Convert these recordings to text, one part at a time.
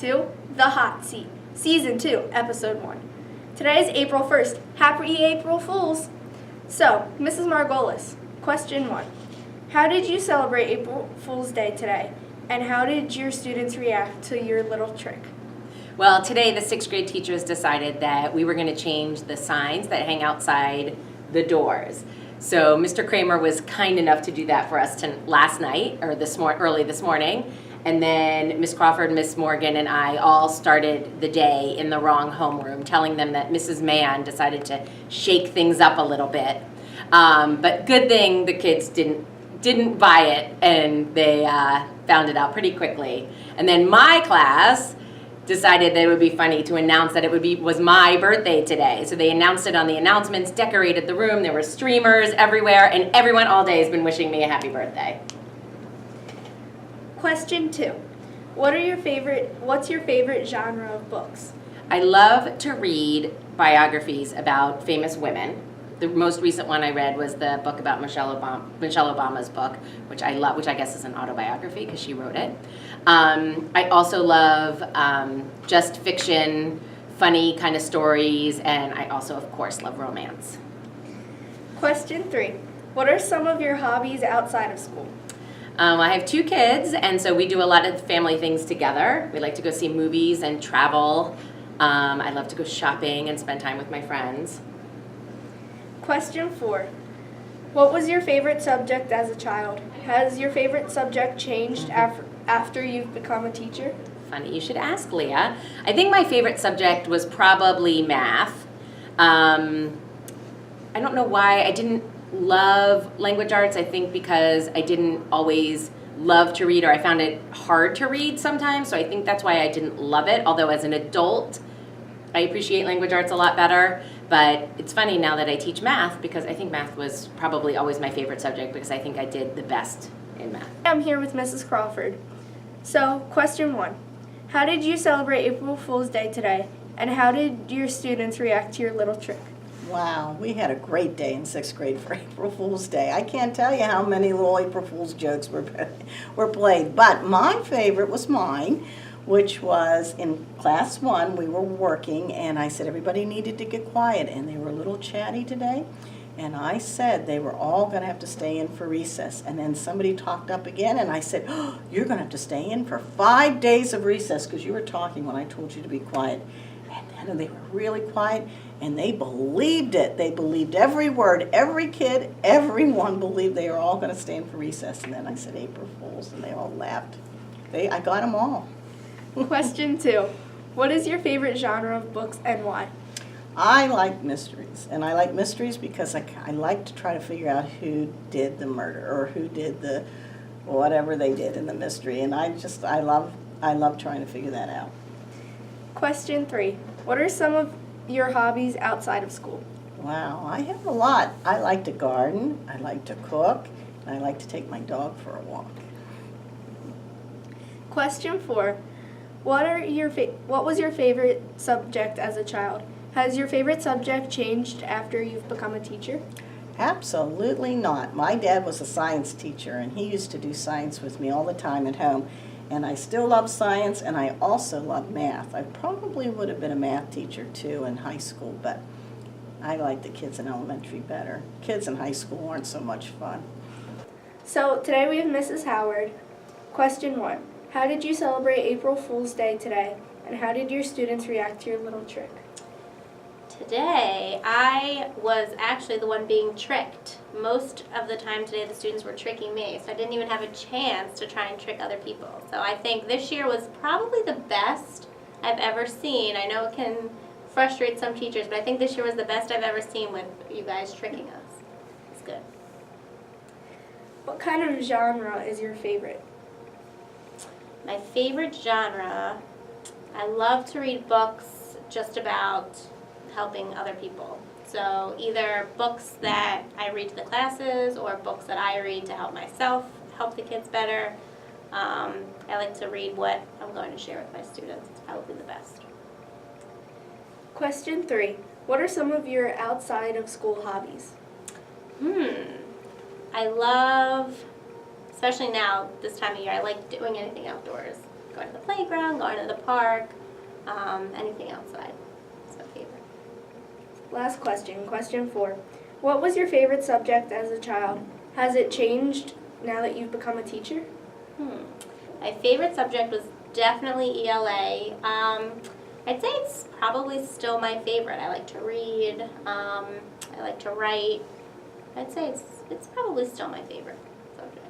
to The Hot Seat, Season 2, Episode 1. Today is April 1st. Happy April Fools! So, Mrs. Margolis, question 1. How did you celebrate April Fool's Day today? And how did your students react to your little trick? Well, today the 6th grade teachers decided that we were going to change the signs that hang outside the doors. So Mr. Kramer was kind enough to do that for us last night, or early this morning. And then Miss Crawford, Miss Morgan, and I all started the day in the wrong homeroom, telling them that Mrs. Mann decided to shake things up a little bit. But good thing the kids didn't buy it, and they found it out pretty quickly. And then my class decided that it would be funny to announce that it was my birthday today. So they announced it on the announcements, decorated the room. There were streamers everywhere, and everyone all day has been wishing me a happy birthday. Question 2. What's your favorite genre of books? I love to read biographies about famous women. The most recent one I read was the book about Michelle Obama's book, which I love, which I guess is an autobiography because she wrote it. I also love just fiction, funny kind of stories, and I also, of course, love romance. Question 3. What are some of your hobbies outside of school? I have 2 kids, and so we do a lot of family things together. We like to go see movies and travel. I love to go shopping and spend time with my friends. Question 4. What was your favorite subject as a child? Has your favorite subject changed after you've become a teacher? Funny you should ask, Leah. I think my favorite subject was probably math. I don't know why I didn't love language arts. I think because I didn't always love to read, or I found it hard to read sometimes, so I think that's why I didn't love it. Although as an adult, I appreciate language arts a lot better. But it's funny now that I teach math, because I think math was probably always my favorite subject, because I think I did the best in math. I'm here with Mrs. Crawford. So, question 1. How did you celebrate April Fool's Day today? And how did your students react to your little trick? Wow, we had a great day in 6th grade for April Fool's Day. I can't tell you how many little April Fool's jokes were played, but my favorite was mine, which was in class 1. We were working, and I said everybody needed to get quiet, and they were a little chatty today, and I said they were all going to have to stay in for recess. And then somebody talked up again, and I said, oh, you're going to have to stay in for 5 days of recess because you were talking when I told you to be quiet. And then they were really quiet, and they believed it. They believed every word. Every kid, everyone believed they were all going to stay in for recess. And then I said April Fools, and they all laughed. I got them all. Question 2. What is your favorite genre of books and why? I like mysteries, and I like mysteries because I like to try to figure out who did the murder or who did the whatever they did in the mystery, and I love trying to figure that out. Question 3. What are some of your hobbies outside of school? Wow, I have a lot. I like to garden, I like to cook, and I like to take my dog for a walk. Question 4. What was your favorite subject as a child? Has your favorite subject changed after you've become a teacher? Absolutely not. My dad was a science teacher, and he used to do science with me all the time at home. And I still love science, and I also love math. I probably would have been a math teacher, too, in high school, but I like the kids in elementary better. Kids in high school aren't so much fun. So today we have Mrs. Howard. Question 1. How did you celebrate April Fool's Day today? And how did your students react to your little trick? Today, I was actually the one being tricked. Most of the time today, the students were tricking me, so I didn't even have a chance to try and trick other people. So I think this year was probably the best I've ever seen. I know it can frustrate some teachers, but I think this year was the best I've ever seen with you guys tricking us. It's good. What kind of genre is your favorite? My favorite genre, I love to read books just about helping other people. So either books that I read to the classes or books that I read to help myself, help the kids better. I like to read what I'm going to share with my students. It's probably the best. Question 3. What are some of your outside of school hobbies? I love, especially now, this time of year, I like doing anything outdoors. going to the playground, going to the park, anything outside. It's my favorite. Last question, question 4. What was your favorite subject as a child? Has it changed now that you've become a teacher? My favorite subject was definitely ELA. I'd say it's probably still my favorite. I like to read. I like to write. I'd say it's probably still my favorite subject.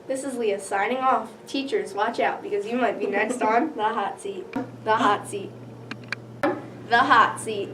This is Leah signing off. Teachers, watch out because you might be next on the hot seat. The hot seat. The hot seat.